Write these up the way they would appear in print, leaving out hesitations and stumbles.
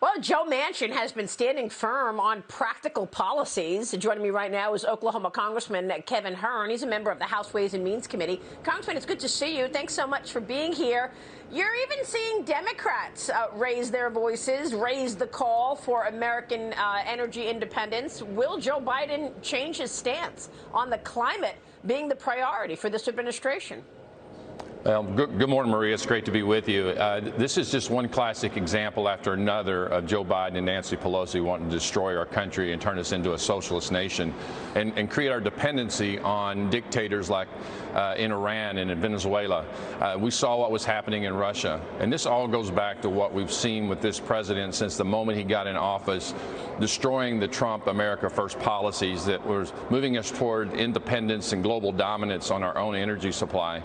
Well, Joe Manchin has been standing firm on practical policies. Joining me right now is Oklahoma Congressman Kevin Hern. He's a member of the House Ways and Means Committee. Congressman, it's good to see you. Thanks so much for being here. You're even seeing Democrats raise their voices, raise the call for American energy independence. Will Joe Biden change his stance on the climate being the priority for this administration? Well, good morning, Maria. It's great to be with you. This is just one classic example after another of Joe Biden and Nancy Pelosi wanting to destroy our country and turn us into a socialist nation and create our dependency on dictators like in Iran and in Venezuela. We saw what was happening in Russia. And this all goes back to what we've seen with this president since the moment he got in office, destroying the Trump America First policies that was moving us toward independence and global dominance on our own energy supply.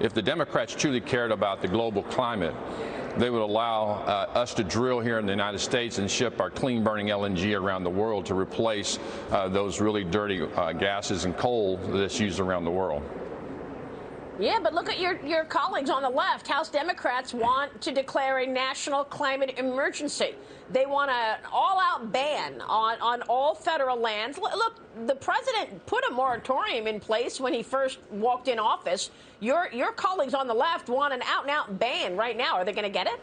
If the Democrats truly cared about the global climate, they would allow us to drill here in the United States and ship our clean-burning LNG around the world to replace those really dirty gases and coal that's used around the world. Yeah, but look at your colleagues on the left. House Democrats want to declare a national climate emergency. They want an all-out ban on all federal lands. Look, the president put a moratorium in place when he first walked in office. Your colleagues on the left want an out-and-out ban right now. Are they going to get it?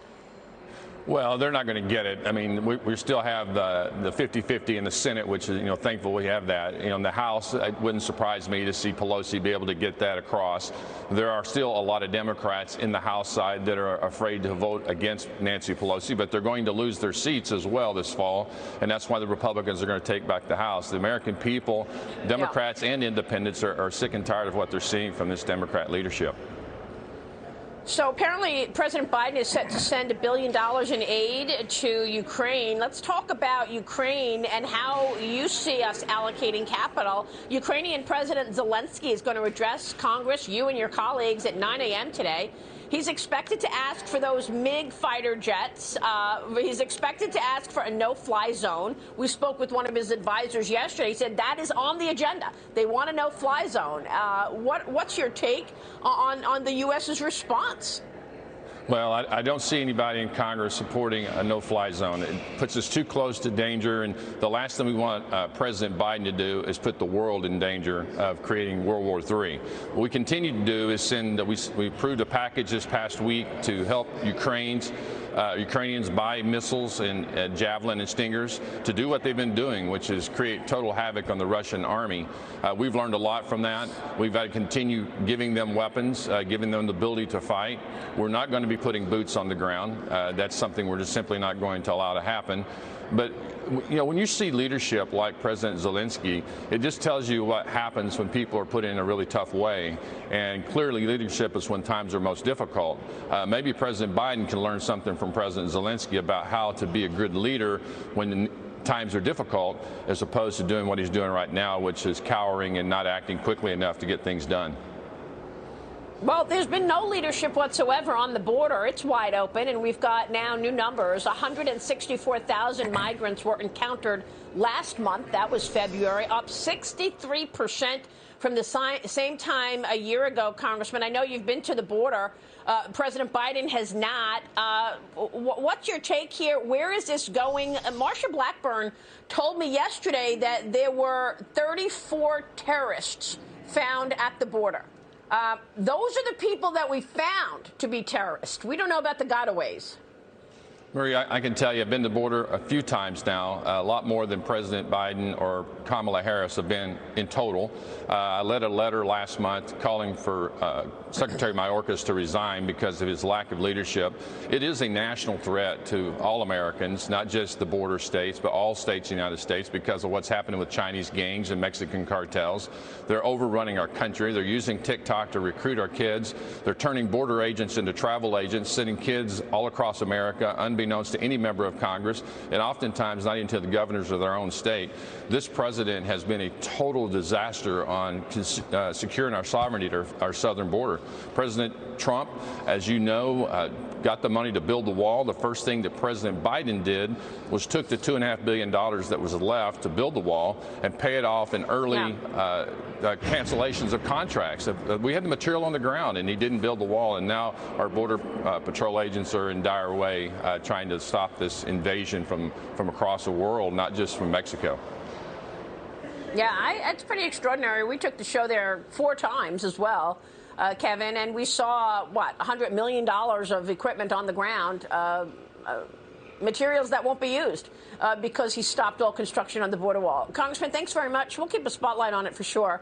Well, they're not going to get it. I mean, we still have the 50-50 in the Senate, which is, thankful we have that. In the House, it wouldn't surprise me to see Pelosi be able to get that across. There are still a lot of Democrats in the House side that are afraid to vote against Nancy Pelosi, but they're going to lose their seats as well this fall, and that's why the Republicans are going to take back the House. The American people, Democrats and independents, are sick and tired of what they're seeing from this Democrat leadership. So apparently President Biden is set to send $1 billion in aid to Ukraine. Let's talk about Ukraine and how you see us allocating capital. Ukrainian President Zelensky is going to address Congress, you and your colleagues, at 9 a.m. today. He's expected to ask for those MiG fighter jets. He's expected to ask for a no-fly zone. We spoke with one of his advisors yesterday. He said that is on the agenda. They want a no-fly zone. What's your take on the U.S.'s response? Well, I don't see anybody in Congress supporting a no-fly zone. It puts us too close to danger, and the last thing we want President Biden to do is put the world in danger of creating World War III. What we continue to do is we approved a package this past week to help Ukrainians buy missiles and Javelin and Stingers to do what they've been doing, which is create total havoc on the Russian army. We've learned a lot from that. We've got to continue giving them weapons, giving them the ability to fight. We're not going to be putting boots on the ground. That's something we're just simply not going to allow to happen. But, when you see leadership like President Zelensky, it just tells you what happens when people are put in a really tough way. And clearly leadership is when times are most difficult. Maybe President Biden can learn something from President Zelensky about how to be a good leader when times are difficult, as opposed to doing what he's doing right now, which is cowering and not acting quickly enough to get things done. Well, there's been no leadership whatsoever on the border. It's wide open, and we've got now new numbers. 164,000 migrants were encountered last month. That was February, up 63% from the same time a year ago, Congressman. I know you've been to the border. President Biden has not. What's your take here? Where is this going? Marsha Blackburn told me yesterday that there were 34 terrorists found at the border. Those are the people that we found to be terrorists. We don't know about the gotaways. Maria, I can tell you I've been to the border a few times now, a lot more than President Biden or Kamala Harris have been in total. I led a letter last month calling for Secretary Mayorkas to resign because of his lack of leadership. It is a national threat to all Americans, not just the border states, but all states in the United States because of what's happening with Chinese gangs and Mexican cartels. They're overrunning our country. They're using TikTok to recruit our kids. They're turning border agents into travel agents, sending kids all across America, unbeknownst to any member of Congress, and oftentimes not even to the governors of their own state. This president has been a total disaster on securing our sovereignty at our southern border. President Trump, as you know, got the money to build the wall. The first thing that President Biden did was took the $2.5 billion that was left to build the wall and pay it off in early cancellations of contracts. We had the material on the ground, and he didn't build the wall, and now our Border Patrol agents are in dire way trying to stop this invasion from across the world, not just from Mexico. Yeah, it's pretty extraordinary. We took the show there 4 times as well, Kevin, and we saw, what, $100 million of equipment on the ground, materials that won't be used because he stopped all construction on the border wall. Congressman, thanks very much. We'll keep a spotlight on it for sure.